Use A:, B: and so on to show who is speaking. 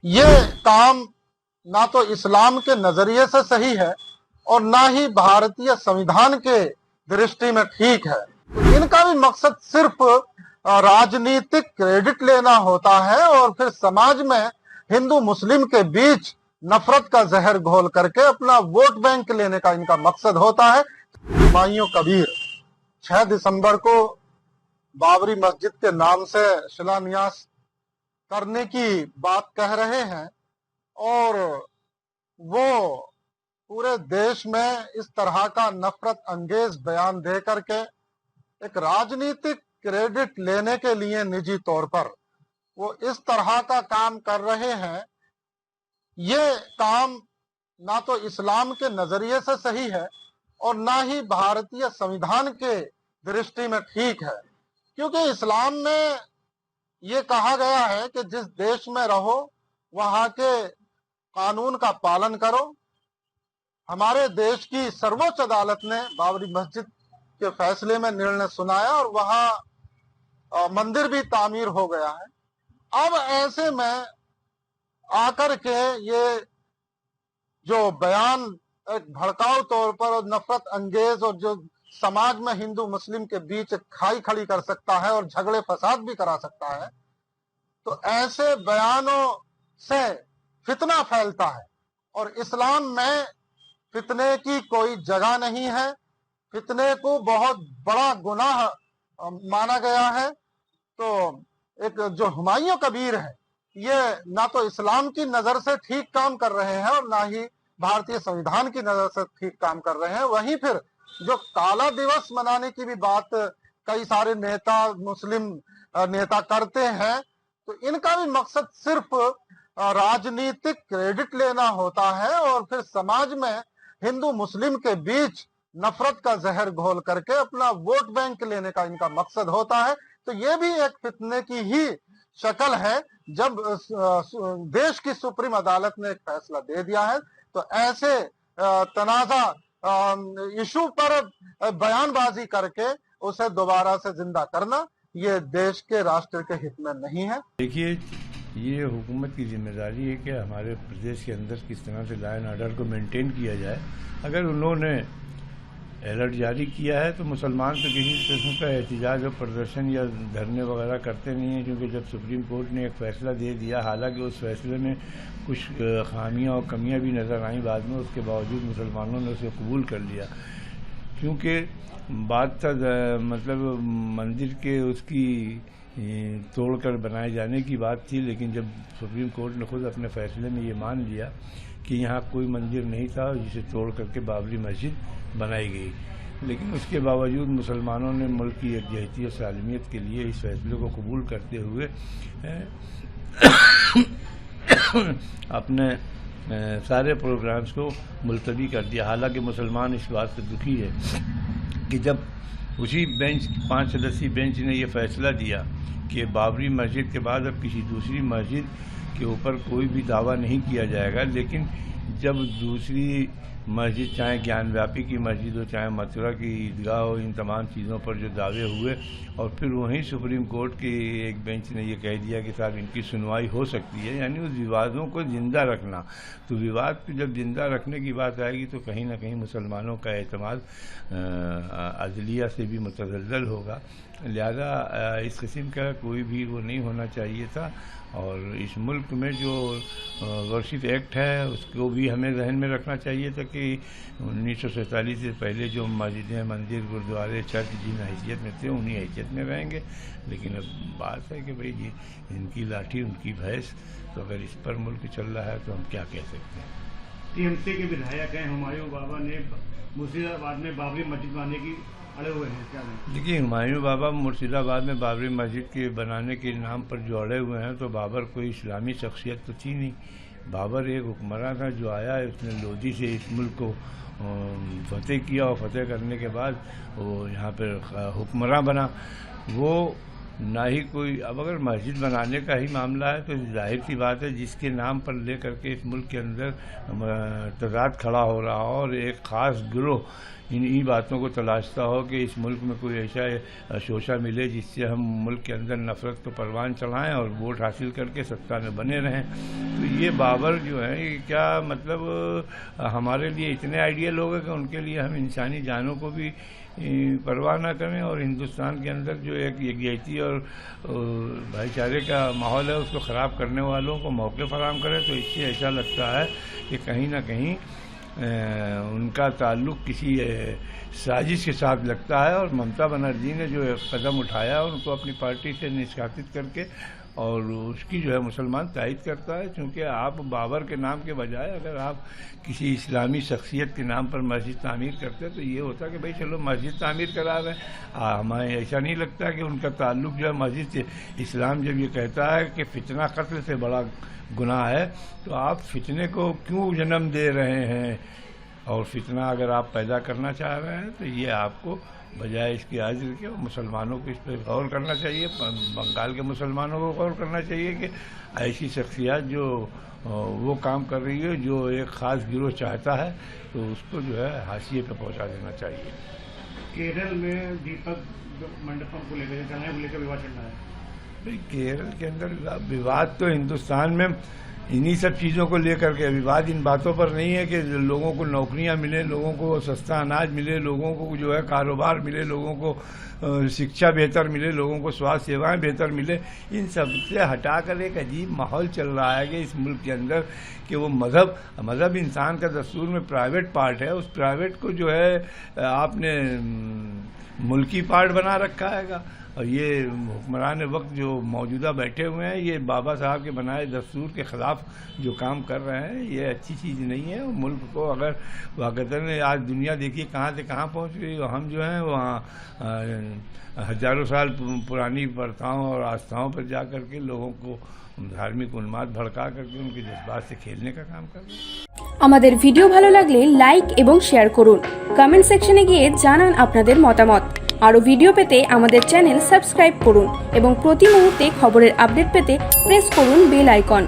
A: ये काम ना तो इस्लाम के नजरिए से सही है और ना ही भारतीय संविधान के दृष्टि में ठीक है। तो इनका भी मकसद सिर्फ राजनीतिक क्रेडिट लेना होता है और फिर समाज में हिंदू मुस्लिम के बीच नफरत का जहर घोल करके अपना वोट बैंक लेने का इनका मकसद होता है। हुमायूं कबीर 6 दिसंबर को बाबरी मस्जिद के नाम से शिलान्यास करने की बात कह रहे हैं और वो पूरे देश में इस तरह का नफरत अंगेज बयान दे करके एक राजनीतिक क्रेडिट लेने के लिए निजी तौर पर वो इस तरह का काम कर रहे हैं। ये काम ना तो इस्लाम के नजरिए से सही है और ना ही भारतीय संविधान के दृष्टि में ठीक है, क्योंकि इस्लाम में ये कहा गया है कि जिस देश में रहो वहां के कानून का पालन करो। हमारे देश की सर्वोच्च अदालत ने बाबरी मस्जिद के फैसले में निर्णय सुनाया और वहां मंदिर भी तामीर हो गया है। अब ऐसे में आकर के ये जो बयान एक भड़काऊ तौर पर और नफरत अंगेज और जो समाज में हिंदू मुस्लिम के बीच खाई खड़ी कर सकता है और झगड़े फसाद भी करा सकता है, तो ऐसे बयानों से फितना फैलता है और इस्लाम में फितने की कोई जगह नहीं है। फितने को बहुत बड़ा गुनाह माना गया है। तो एक जो हुमायूं कबीर है ये ना तो इस्लाम की नजर से ठीक काम कर रहे हैं और ना ही भारतीय संविधान की नजर से ठीक काम कर रहे हैं। वहीं फिर जो काला दिवस मनाने की भी बात कई सारे नेता मुस्लिम नेता करते हैं, तो इनका भी मकसद सिर्फ राजनीतिक क्रेडिट लेना होता है और फिर समाज में हिंदू मुस्लिम के बीच नफरत का जहर घोल करके अपना वोट बैंक लेने का इनका मकसद होता है। तो ये भी एक फितने की ही शक्ल है। जब देश की सुप्रीम अदालत ने एक फैसला दे दिया है तो ऐसे तनाजा इशू पर बयानबाजी करके उसे दोबारा से जिंदा करना ये देश के राष्ट्र के हित में नहीं है।
B: देखिए, ये हुकूमत की जिम्मेदारी है कि हमारे प्रदेश के अंदर किस तरह से लॉ एंड ऑर्डर को मेंटेन किया जाए। अगर उन्होंने अलर्ट जारी किया है तो मुसलमान तो किसी किस्म का एहतजाज और प्रदर्शन या धरने वगैरह करते नहीं हैं, क्योंकि जब सुप्रीम कोर्ट ने एक फ़ैसला दे दिया, हालांकि उस फैसले में कुछ खामियां और कमियां भी नज़र आईं बाद में, उसके बावजूद मुसलमानों ने उसे कबूल कर लिया। क्योंकि बात तक मतलब मंदिर के उसकी तोड़कर बनाए जाने की बात थी, लेकिन जब सुप्रीम कोर्ट ने खुद अपने फैसले में ये मान लिया कि यहाँ कोई मंदिर नहीं था जिसे तोड़ करके बाबरी मस्जिद बनाई गई, लेकिन उसके बावजूद मुसलमानों ने मुल्क की यकजहती और सालमियत के लिए इस फैसले को कबूल करते हुए अपने सारे प्रोग्राम्स को मुलतवी कर दिया। हालांकि मुसलमान इस बात से दुखी है कि जब उसी बेंच 5 सदस्यीय बेंच ने यह फैसला दिया कि बाबरी मस्जिद के बाद अब किसी दूसरी मस्जिद के ऊपर कोई भी दावा नहीं किया जाएगा, लेकिन जब दूसरी मस्जिद, चाहे ज्ञानव्यापी की मस्जिद हो, चाहे मथुरा की ईदगाह हो, इन तमाम चीज़ों पर जो दावे हुए और फिर वहीं सुप्रीम कोर्ट की एक बेंच ने ये कह दिया कि साहब इनकी सुनवाई हो सकती है, यानी उस विवादों को ज़िंदा रखना। तो विवाद को जब ज़िंदा रखने की बात आएगी तो कहीं ना कहीं मुसलमानों का एतमाद अदलिया से भी मुतज़ल्ज़ल होगा। लिहाजा इस किस्म का कोई भी वो नहीं होना चाहिए था। और इस मुल्क में जो वर्षित एक्ट है उसको भी हमें जहन में रखना चाहिए था कि 1947 से पहले जो मस्जिदें, मंदिर, गुरुद्वारे, चर्च जिन हैसियत में थे उन्हीं हैसियत में रहेंगे। लेकिन अब बात है कि भाई जी इनकी लाठी उनकी भैंस, तो अगर इस पर मुल्क चल रहा है तो हम क्या कह सकते हैं।
C: टीएमसी के विधायक हैं हुमायूं बाबा ने मुर्शिदाबाद में बाबरी मस्जिद बनाने की अड़े हुए हैं, क्या नहीं?
B: देखिए, हुमायूं बाबा मुर्शिदाबाद में बाबरी मस्जिद के बनाने के नाम पर जो अड़े हुए हैं, तो बाबर कोई इस्लामी शख्सियत तो थी नहीं। बाबर एक हुक्मरान था जो आया, उसने लोधी से इस मुल्क को फतेह किया और फतेह करने के बाद वो यहाँ पर हुक्मरान बना। वो ना ही कोई, अब अगर मस्जिद बनाने का ही मामला है तो जाहिर सी बात है जिसके नाम पर ले करके इस मुल्क के अंदर तजाद खड़ा हो रहा हो और एक ख़ास गिरोह इन्हीं बातों को तलाशता हो कि इस मुल्क में कोई ऐसा शोशा मिले जिससे हम मुल्क के अंदर नफरत को परवान चढ़ाएं और वोट हासिल करके सत्ता में बने रहें। तो ये बाबर जो है ये क्या मतलब हमारे लिए इतने आइडियल लोग हैं कि उनके लिए हम इंसानी जानों को भी परवाह ना करें और हिंदुस्तान के अंदर जो एक यकजहती और भाईचारे का माहौल है उसको ख़राब करने वालों को मौके फराहम करें। तो इससे ऐसा लगता है कि कहीं ना कहीं उनका ताल्लुक़ किसी साजिश के साथ लगता है और ममता बनर्जी ने जो एक कदम उठाया उनको अपनी पार्टी से निष्कासित करके और उसकी जो है मुसलमान तायद करता है। क्योंकि आप बाबर के नाम के बजाय अगर आप किसी इस्लामी शख्सियत के नाम पर मस्जिद तामीर करते तो ये होता कि भाई चलो मस्जिद तामीर करा रहे हैं। हमें ऐसा नहीं लगता कि उनका ताल्लुक़ जो है मस्जिद से। इस्लाम जब ये कहता है कि फितना कत्ल से बड़ा गुनाह है तो आप फितने को क्यों जन्म दे रहे हैं, और फितना अगर आप पैदा करना चाह रहे हैं तो ये आपको बजाय इसके हाजिर के मुसलमानों को इस पर गौर करना चाहिए, बंगाल के मुसलमानों को गौर करना चाहिए कि ऐसी शख्सियत जो वो काम कर रही है जो एक ख़ास गिरोह चाहता है तो उसको जो है हाशिए पे पहुंचा देना चाहिए।
C: केरल में दीपक मंडपम को लेकर चलाने को लेकर विवाद चल रहा है।
B: भाई केरल के अंदर विवाद तो हिंदुस्तान में इन्हीं सब चीज़ों को लेकर के, विवाद इन बातों पर नहीं है कि लोगों को नौकरियां मिले, लोगों को सस्ता अनाज मिले, लोगों को जो है कारोबार मिले, लोगों को शिक्षा बेहतर मिले, लोगों को स्वास्थ्य सेवाएं बेहतर मिले। इन सब से हटाकर एक अजीब माहौल चल रहा है कि इस मुल्क के अंदर कि वो मज़हब इंसान का दस्तूर में प्राइवेट पार्ट है, उस प्राइवेट को जो है आपने मुल्की पार्ट बना रखा है। और ये हुक्मरान वक्त जो मौजूदा बैठे हुए हैं ये बाबा साहब के बनाए दस्तूर के ख़िलाफ़ जो काम कर रहे हैं ये अच्छी चीज़ नहीं है। और मुल्क को अगर वाक़ई आज दुनिया देखिए कहाँ से कहाँ पहुँच गई, और हम जो हैं वहाँ हज़ारों साल पुरानी प्रथाओं और आस्थाओं पर जा कर के लोगों को धार्मिक उन्माद भड़का करके उनके जज्बात से खेलने का काम कर रहे हैं।
D: আমাদের ভিডিও ভালো লাগলে লাইক এবং শেয়ার করুন, কমেন্ট সেকশনে গিয়ে জানান আপনাদের মতামত। আরো ভিডিও পেতে আমাদের চ্যানেল সাবস্ক্রাইব করুন এবং প্রতি মুহূর্তে খবরের আপডেট পেতে প্রেস করুন বেল আইকন।